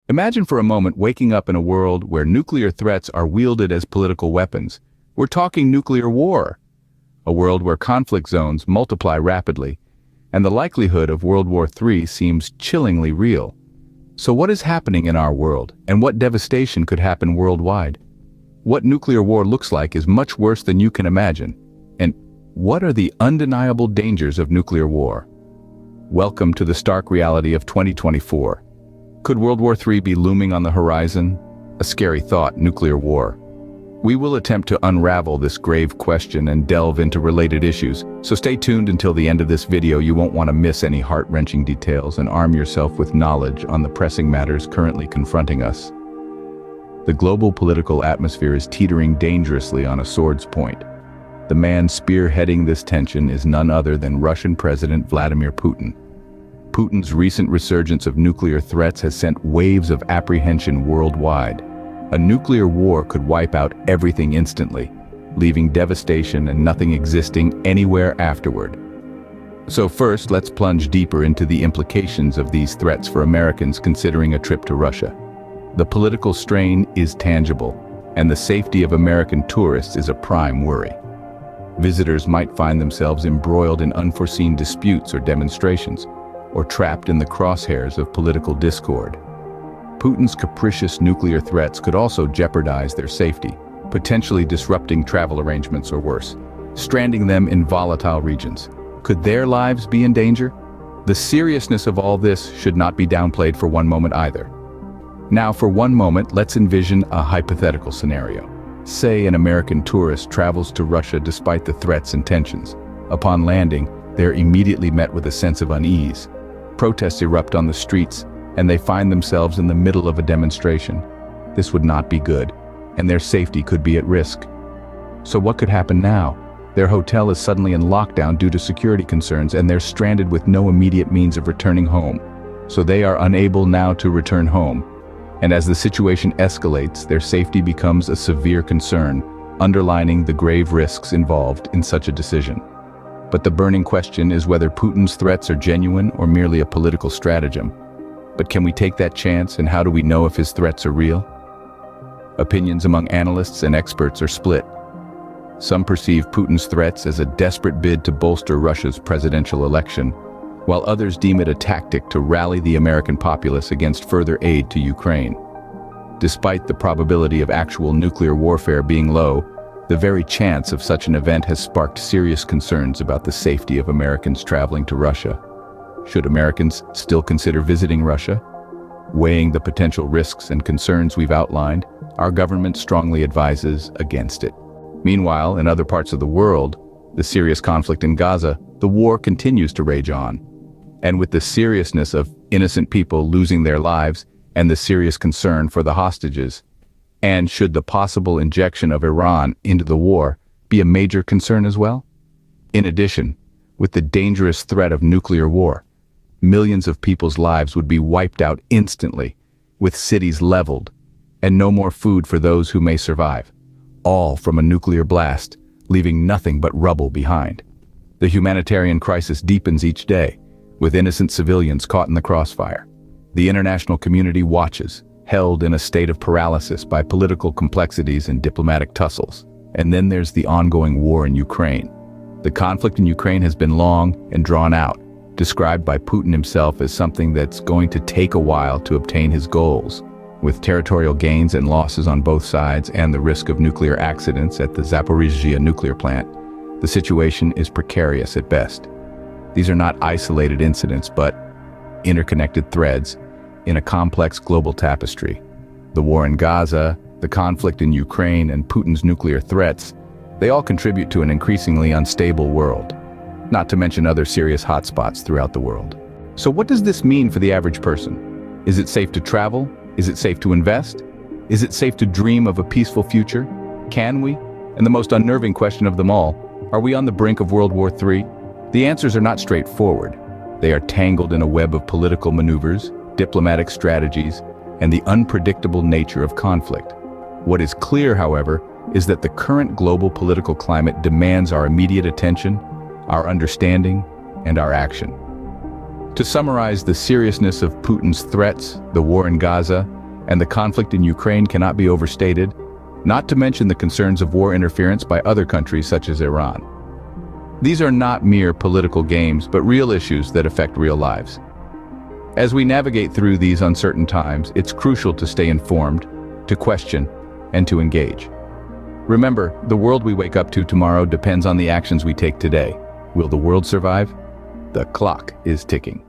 Imagine for a moment waking up in a world where nuclear threats are wielded as political weapons. We're talking nuclear war. A world where conflict zones multiply rapidly, and the likelihood of World War III seems chillingly real. So what is happening in our world, and what devastation could happen worldwide? What nuclear war looks like is much worse than you can imagine. And what are the undeniable dangers of nuclear war? Welcome to the stark reality of 2024. Could World War III be looming on the horizon? A scary thought, nuclear war. We will attempt to unravel this grave question and delve into related issues, so stay tuned until the end of this video. You won't want to miss any heart-wrenching details, and arm yourself with knowledge on the pressing matters currently confronting us. The global political atmosphere is teetering dangerously on a sword's point. The man spearheading this tension is none other than Russian President Vladimir Putin. Putin's recent resurgence of nuclear threats has sent waves of apprehension worldwide. A nuclear war could wipe out everything instantly, leaving devastation and nothing existing anywhere afterward. So first, let's plunge deeper into the implications of these threats for Americans considering a trip to Russia. The political strain is tangible, and the safety of American tourists is a prime worry. Visitors might find themselves embroiled in unforeseen disputes or demonstrations, or trapped in the crosshairs of political discord. Putin's capricious nuclear threats could also jeopardize their safety, potentially disrupting travel arrangements or worse, stranding them in volatile regions. Could their lives be in danger? The seriousness of all this should not be downplayed for one moment either. Now, for one moment, let's envision a hypothetical scenario. Say an American tourist travels to Russia despite the threats and tensions. Upon landing, they're immediately met with a sense of unease. Protests erupt on the streets, and they find themselves in the middle of a demonstration. This would not be good, and their safety could be at risk. So what could happen now? Their hotel is suddenly in lockdown due to security concerns, and they're stranded with no immediate means of returning home. So they are unable now to return home. And as the situation escalates, their safety becomes a severe concern, underlining the grave risks involved in such a decision. But the burning question is whether Putin's threats are genuine or merely a political stratagem. But can we take that chance, and how do we know if his threats are real? Opinions among analysts and experts are split. Some perceive Putin's threats as a desperate bid to bolster Russia's presidential election, while others deem it a tactic to rally the American populace against further aid to Ukraine. Despite the probability of actual nuclear warfare being low, the very chance of such an event has sparked serious concerns about the safety of Americans traveling to Russia. Should Americans still consider visiting Russia? Weighing the potential risks and concerns we've outlined, our government strongly advises against it. Meanwhile, in other parts of the world, the serious conflict in Gaza, the war continues to rage on. And with the seriousness of innocent people losing their lives and the serious concern for the hostages, and should the possible injection of Iran into the war be a major concern as well? In addition, with the dangerous threat of nuclear war, millions of people's lives would be wiped out instantly, with cities leveled, and no more food for those who may survive, all from a nuclear blast, leaving nothing but rubble behind. The humanitarian crisis deepens each day, with innocent civilians caught in the crossfire. The international community watches, held in a state of paralysis by political complexities and diplomatic tussles. And then there's the ongoing war in Ukraine. The conflict in Ukraine has been long and drawn out, described by Putin himself as something that's going to take a while to obtain his goals. With territorial gains and losses on both sides and the risk of nuclear accidents at the Zaporizhzhia nuclear plant, the situation is precarious at best. These are not isolated incidents, but interconnected threads in a complex global tapestry. The war in Gaza, the conflict in Ukraine, and Putin's nuclear threats, they all contribute to an increasingly unstable world, not to mention other serious hotspots throughout the world. So what does this mean for the average person? Is it safe to travel? Is it safe to invest? Is it safe to dream of a peaceful future? Can we? And the most unnerving question of them all, are we on the brink of World War III? The answers are not straightforward. They are tangled in a web of political maneuvers, diplomatic strategies, and the unpredictable nature of conflict. What is clear, however, is that the current global political climate demands our immediate attention, our understanding, and our action. To summarize the seriousness of Putin's threats, the war in Gaza, and the conflict in Ukraine cannot be overstated, not to mention the concerns of war interference by other countries such as Iran. These are not mere political games, but real issues that affect real lives. As we navigate through these uncertain times, it's crucial to stay informed, to question, and to engage. Remember, the world we wake up to tomorrow depends on the actions we take today. Will the world survive? The clock is ticking.